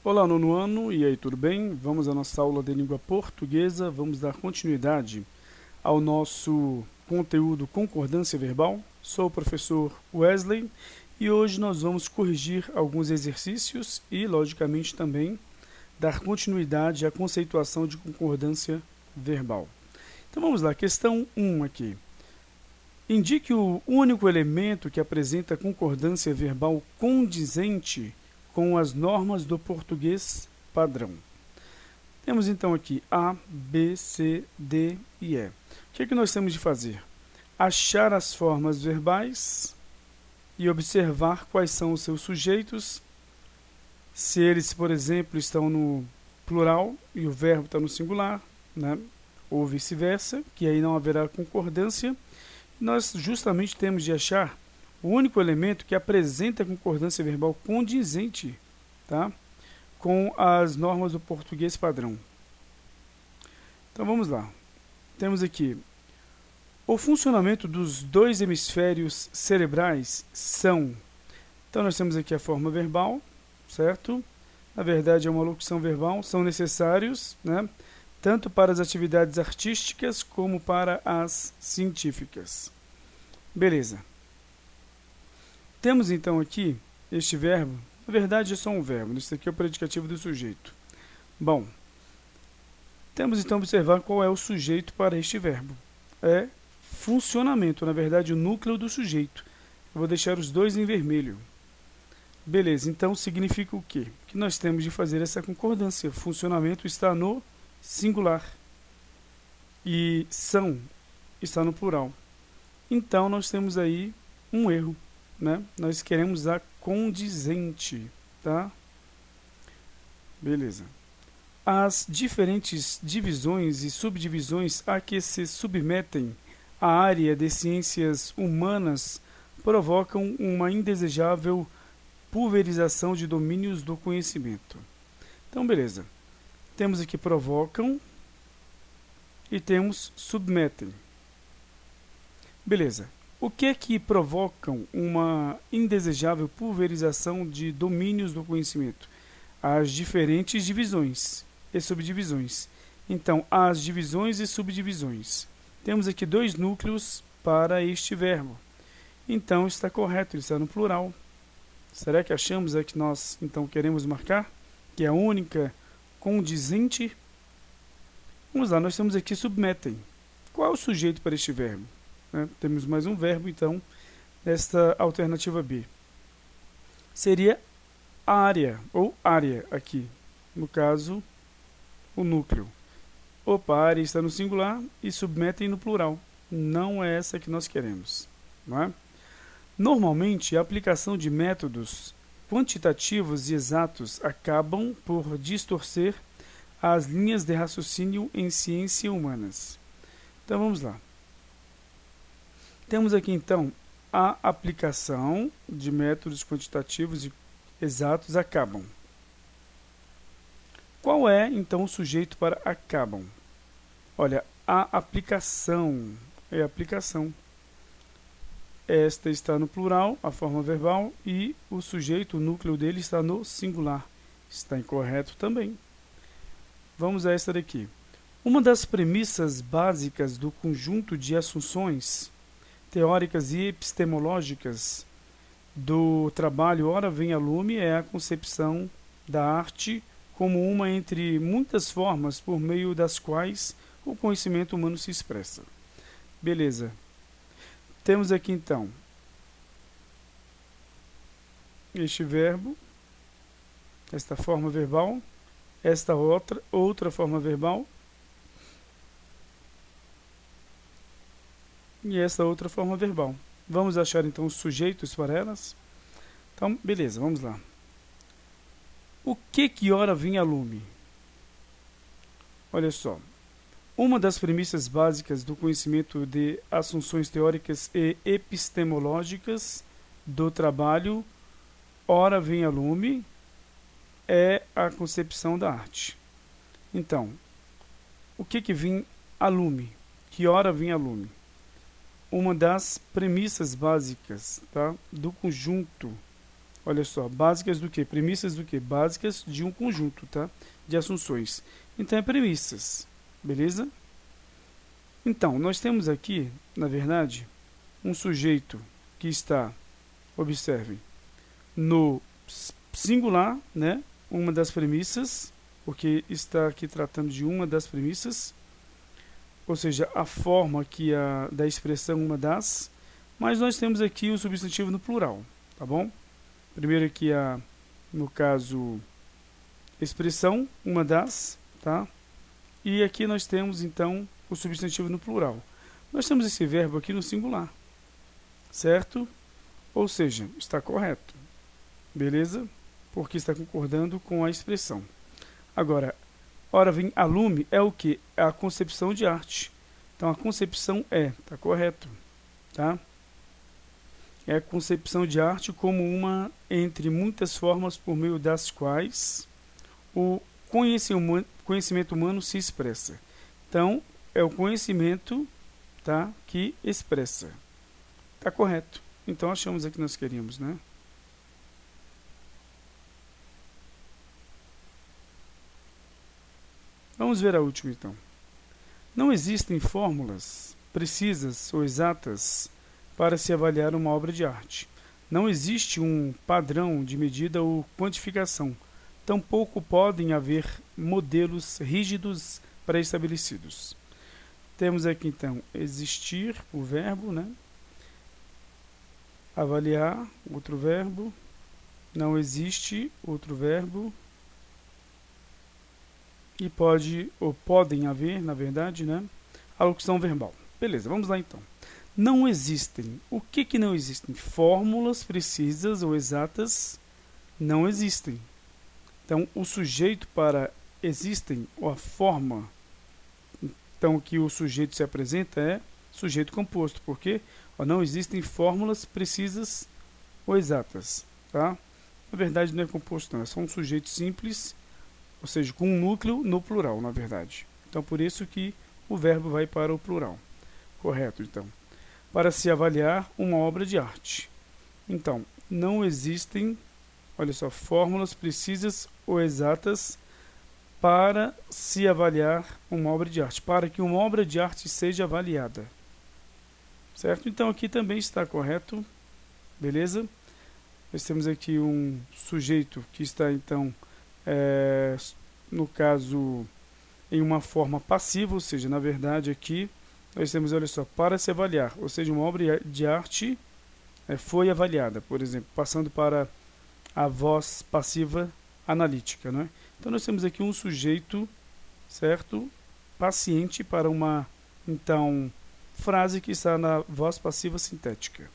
Olá, nono ano, e aí, tudo bem? Vamos à nossa aula de língua portuguesa, vamos dar continuidade ao nosso conteúdo concordância verbal. Sou o professor Wesley e hoje nós vamos corrigir alguns exercícios e, logicamente, também dar continuidade à conceituação de concordância verbal. Então vamos lá, questão 1 aqui. Indique o único elemento que apresenta concordância verbal condizente com as normas do português padrão. Temos então aqui A, B, C, D e E. O que é que nós temos de fazer? Achar as formas verbais e observar quais são os seus sujeitos. Se eles, por exemplo, estão no plural e o verbo está no singular, né? Ou vice-versa, que aí não haverá concordância. Nós justamente temos de achar o único elemento que apresenta concordância verbal condizente, tá? Com as normas do português padrão. Então vamos lá. Temos aqui o funcionamento dos dois hemisférios cerebrais são. Então nós temos aqui a forma verbal, certo? Na verdade é uma locução verbal, são necessários, né? Tanto para as atividades artísticas como para as científicas. Beleza. Temos então aqui este verbo, na verdade é só um verbo, isso aqui é o predicativo do sujeito. Bom, temos então que observar qual é o sujeito para este verbo. É funcionamento, na verdade o núcleo do sujeito. Eu vou deixar os dois em vermelho. Beleza, então significa o quê? Que nós temos de fazer essa concordância. Funcionamento está no singular e são está no plural. Então nós temos aí um erro, né? Nós queremos a condizente, tá? Beleza. As diferentes divisões e subdivisões a que se submetem a área de ciências humanas provocam uma indesejável pulverização de domínios do conhecimento. Então, beleza. Temos aqui provocam e temos submetem. Beleza. O que é que provocam uma indesejável pulverização de domínios do conhecimento? As diferentes divisões e subdivisões. Então, as divisões e subdivisões. Temos aqui dois núcleos para este verbo. Então, está correto, ele está no plural. Será que achamos que nós, então, queremos marcar? Que é a única condizente? Vamos lá, nós temos aqui submetem. Qual é o sujeito para este verbo? Temos mais um verbo, então, nesta alternativa B. Seria área, ou área aqui. No caso, o núcleo. Opa, a área está no singular e submetem no plural. Não é essa que nós queremos. Não é? Normalmente, a aplicação de métodos quantitativos e exatos acabam por distorcer as linhas de raciocínio em ciências humanas. Então, vamos lá. Temos aqui, então, a aplicação de métodos quantitativos e exatos acabam. Qual é, então, o sujeito para acabam? Olha, a aplicação é aplicação. Esta está no plural, a forma verbal, e o sujeito, o núcleo dele, está no singular. Está incorreto também. Vamos a esta daqui. Uma das premissas básicas do conjunto de assunções teóricas e epistemológicas do trabalho Ora Vem a Lume é a concepção da arte como uma entre muitas formas por meio das quais o conhecimento humano se expressa. Beleza. Temos aqui então este verbo, esta forma verbal, esta outra forma verbal e esta outra forma verbal. Vamos achar então os sujeitos para elas? Então, beleza, vamos lá. O que ora vem a lume? Olha só. Uma das premissas básicas do conhecimento de assunções teóricas e epistemológicas do trabalho Ora Vem a Lume é a concepção da arte. Então, o que vem a lume? Que ora vem a lume? Uma das premissas básicas, tá, do conjunto Olha só, básicas do que? Premissas do que? Básicas de um conjunto, tá? De assunções. Então, é premissas, beleza? Então, nós temos aqui, na verdade, um sujeito que está, observem, no singular, né? Uma das premissas, porque está aqui tratando de uma das premissas, ou seja, a forma aqui da expressão uma das, mas nós temos aqui o substantivo no plural, tá bom? Primeiro aqui, no caso, expressão, uma das, tá? E aqui nós temos, então, o substantivo no plural. Nós temos esse verbo aqui no singular, certo? Ou seja, está correto, beleza? Porque está concordando com a expressão. Agora, ora vem a lume é o que? É a concepção de arte. Então, a concepção está correto, tá? É a concepção de arte como uma entre muitas formas por meio das quais o conhecimento humano se expressa. Então, é o conhecimento, tá, que expressa. Está correto. Então, achamos aqui que nós queríamos, né? Vamos ver a última, então. Não existem fórmulas precisas ou exatas para se avaliar uma obra de arte. Não existe um padrão de medida ou quantificação. Tampouco podem haver modelos rígidos pré-estabelecidos. Temos aqui, então, existir, o verbo, né? Avaliar, outro verbo. Não existe, outro verbo. E pode, ou podem haver, na verdade, né? Alocução verbal. Beleza, vamos lá então. Não existem. O que não existem? Fórmulas precisas ou exatas não existem. Então, o sujeito para existem, ou a forma então que o sujeito se apresenta é sujeito composto, porque não existem fórmulas precisas ou exatas, tá? Na verdade, não é composto, não, é só um sujeito simples, ou seja, com um núcleo no plural, na verdade. Então, por isso que o verbo vai para o plural. Correto, então. Para se avaliar uma obra de arte. Então, não existem, olha só, fórmulas precisas ou exatas para se avaliar uma obra de arte, para que uma obra de arte seja avaliada. Certo? Então, aqui também está correto, beleza? Nós temos aqui um sujeito que está, então, no caso, em uma forma passiva, ou seja, na verdade aqui nós temos, olha só, para se avaliar, ou seja, uma obra de arte foi avaliada, por exemplo, passando para a voz passiva analítica, né? Então nós temos aqui um sujeito, certo, paciente para uma, então, frase que está na voz passiva sintética.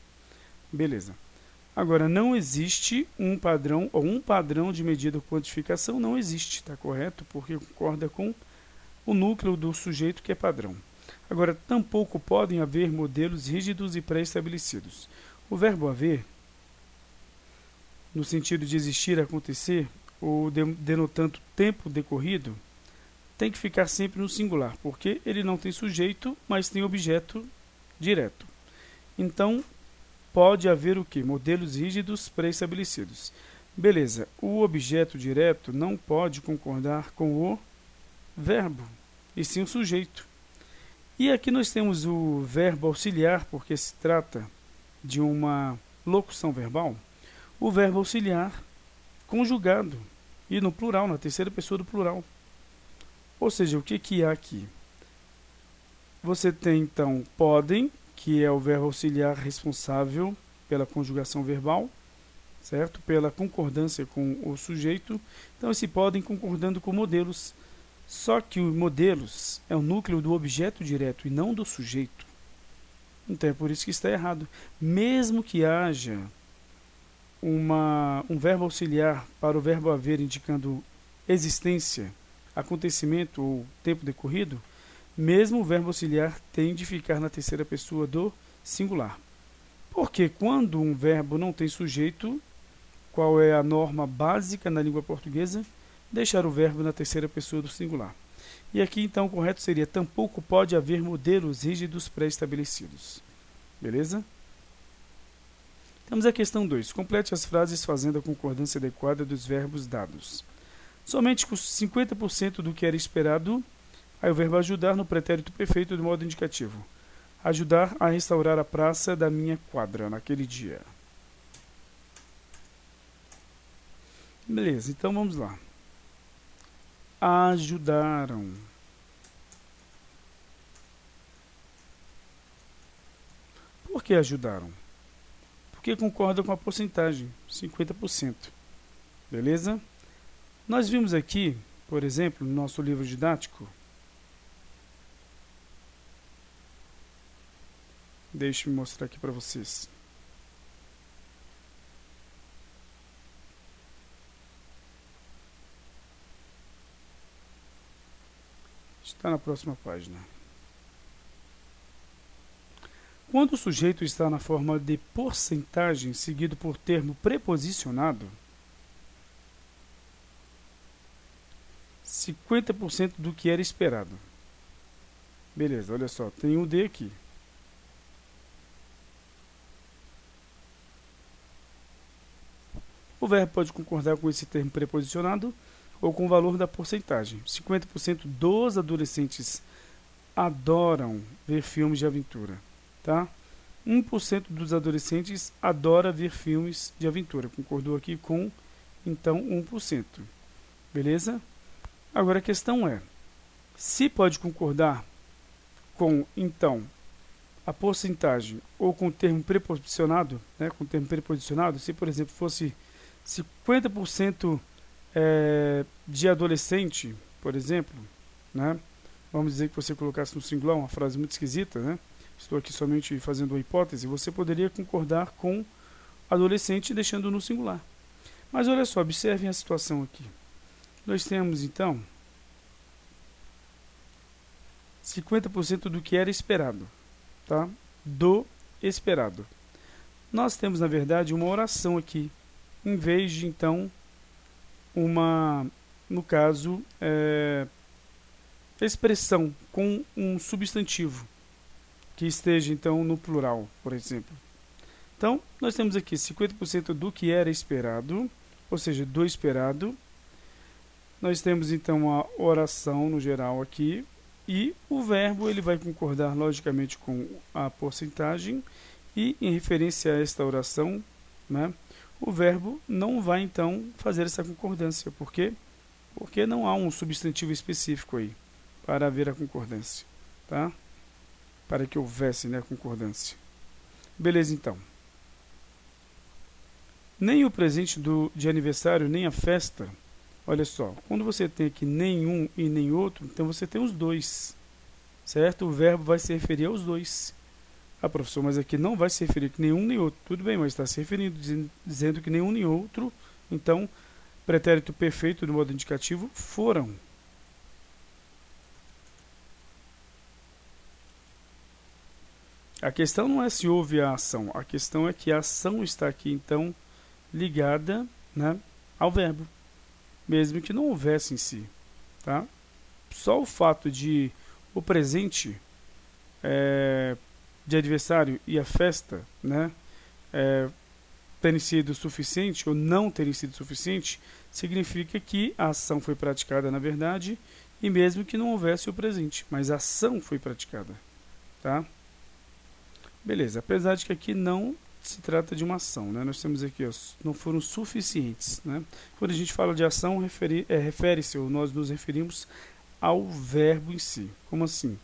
Beleza. Agora, não existe um padrão, ou um padrão de medida ou quantificação, não existe, está correto? Porque concorda com o núcleo do sujeito que é padrão. Agora, tampouco podem haver modelos rígidos e pré-estabelecidos. O verbo haver, no sentido de existir, acontecer, ou denotando tempo decorrido, tem que ficar sempre no singular, porque ele não tem sujeito, mas tem objeto direto. Então, pode haver o quê? Modelos rígidos pré-estabelecidos. Beleza, o objeto direto não pode concordar com o verbo, e sim o sujeito. E aqui nós temos o verbo auxiliar, porque se trata de uma locução verbal, o verbo auxiliar conjugado, e no plural, na terceira pessoa do plural. Ou seja, o que há aqui? Você tem, então, podem, que é o verbo auxiliar responsável pela conjugação verbal, certo? Pela concordância com o sujeito. Então, esse podem concordando com modelos. Só que os modelos é o núcleo do objeto direto e não do sujeito. Então, é por isso que está errado. Mesmo que haja um verbo auxiliar para o verbo haver indicando existência, acontecimento ou tempo decorrido, mesmo o verbo auxiliar tem de ficar na terceira pessoa do singular. Porque quando um verbo não tem sujeito, qual é a norma básica na língua portuguesa? Deixar o verbo na terceira pessoa do singular. E aqui, então, o correto seria: tampouco pode haver modelos rígidos pré-estabelecidos. Beleza? Temos a questão 2. Complete as frases fazendo a concordância adequada dos verbos dados. Somente com 50% do que era esperado, aí o verbo ajudar no pretérito perfeito do modo indicativo. Ajudar a restaurar a praça da minha quadra naquele dia. Beleza, então vamos lá. Ajudaram. Por que ajudaram? Porque concorda com a porcentagem, 50%. Beleza? Nós vimos aqui, por exemplo, no nosso livro didático. Deixe-me mostrar aqui para vocês. Está na próxima página. Quando o sujeito está na forma de porcentagem seguido por termo preposicionado, 50% do que era esperado. Beleza, olha só, tem um D aqui. O verbo pode concordar com esse termo preposicionado ou com o valor da porcentagem. 50% dos adolescentes adoram ver filmes de aventura. Tá? 1% dos adolescentes adora ver filmes de aventura. Concordou aqui com, então, 1%. Beleza? Agora a questão é, se pode concordar com, então, a porcentagem ou com o termo preposicionado, né, com o termo preposicionado, se, por exemplo, fosse 50% de adolescente, por exemplo, né, vamos dizer que você colocasse no singular, uma frase muito esquisita, né? Estou aqui somente fazendo uma hipótese, você poderia concordar com adolescente deixando no singular. Mas olha só, observem a situação aqui. Nós temos, então, 50% do que era esperado, tá? Do esperado. Nós temos, na verdade, uma oração aqui, em vez de, então, no caso, expressão com um substantivo que esteja, então, no plural, por exemplo. Então, nós temos aqui 50% do que era esperado, ou seja, do esperado. Nós temos, então, a oração no geral aqui, e o verbo ele vai concordar, logicamente, com a porcentagem, e, em referência a esta oração, né, o verbo não vai, então, fazer essa concordância. Por quê? Porque não há um substantivo específico aí para haver a concordância, tá? Para que houvesse, né, a concordância. Beleza, então. Nem o presente de aniversário, nem a festa. Olha só, quando você tem aqui nenhum e nem outro, então você tem os dois, certo? O verbo vai se referir aos dois. Ah, professor, mas aqui não vai se referir a nenhum nem outro. Tudo bem, mas está se referindo, dizendo que nenhum nem outro. Então, pretérito perfeito do modo indicativo, foram. A questão não é se houve a ação, a questão é que a ação está aqui, então, ligada, né, ao verbo, mesmo que não houvesse em si. Tá? Só o fato de o presente de aniversário e a festa, né, terem sido suficiente ou não terem sido suficiente, significa que a ação foi praticada na verdade, e mesmo que não houvesse o presente, mas a ação foi praticada. Tá? Beleza, apesar de que aqui não se trata de uma ação, né? Nós temos aqui, ó, não foram suficientes, né? Quando a gente fala de ação, refere-se, ou nós nos referimos ao verbo em si. Como assim?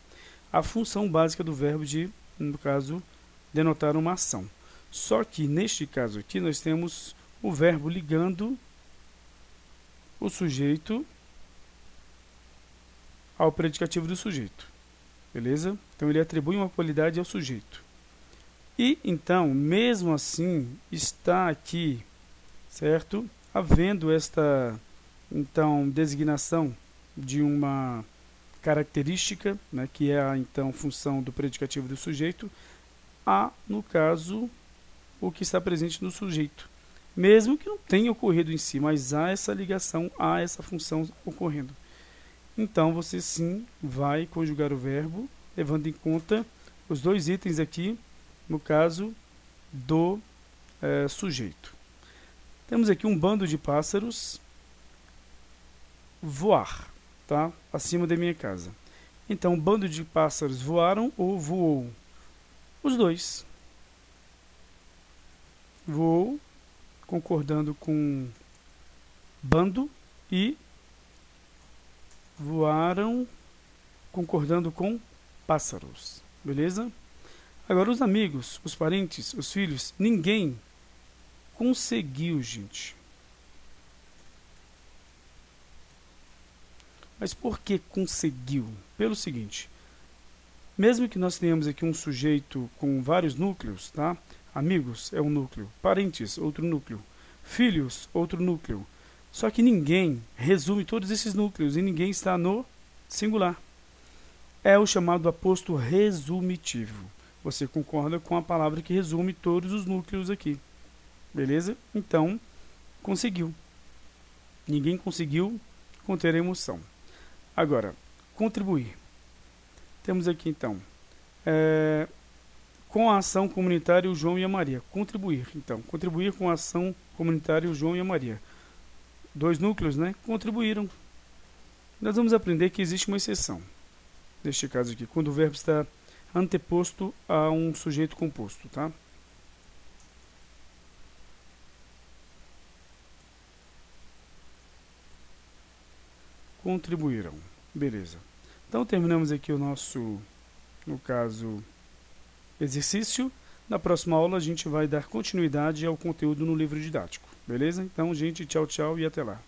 A função básica do verbo de, no caso, denotar uma ação. Só que, neste caso aqui, nós temos o verbo ligando o sujeito ao predicativo do sujeito. Beleza? Então, ele atribui uma qualidade ao sujeito. E, então, mesmo assim, está aqui, certo? Havendo esta, então, designação de uma característica, né, que é a, então, função do predicativo do sujeito, há, no caso, o que está presente no sujeito. Mesmo que não tenha ocorrido em si, mas há essa ligação, há essa função ocorrendo. Então, você sim vai conjugar o verbo, levando em conta os dois itens aqui, no caso do sujeito. Temos aqui um bando de pássaros voar, tá? Acima da minha casa. Então, um bando de pássaros voaram ou voou? Os dois. Voou, concordando com bando, e voaram, concordando com pássaros. Beleza? Agora, os amigos, os parentes, os filhos, ninguém conseguiu, gente. Mas por que conseguiu? Pelo seguinte, mesmo que nós tenhamos aqui um sujeito com vários núcleos, tá? Amigos é um núcleo, parentes, outro núcleo, filhos, outro núcleo. Só que ninguém resume todos esses núcleos e ninguém está no singular. É o chamado aposto resumitivo. Você concorda com a palavra que resume todos os núcleos aqui. Beleza? Então, conseguiu. Ninguém conseguiu conter a emoção. Agora, contribuir. Temos aqui, então, com a ação comunitária, o João e a Maria. Contribuir, então. Contribuir com a ação comunitária, o João e a Maria. Dois núcleos, né? Contribuíram. Nós vamos aprender que existe uma exceção. Neste caso aqui, quando o verbo está anteposto a um sujeito composto, tá? Contribuíram. Beleza. Então, terminamos aqui o nosso, no caso, exercício. Na próxima aula, a gente vai dar continuidade ao conteúdo no livro didático. Beleza? Então, gente, tchau, tchau e até lá.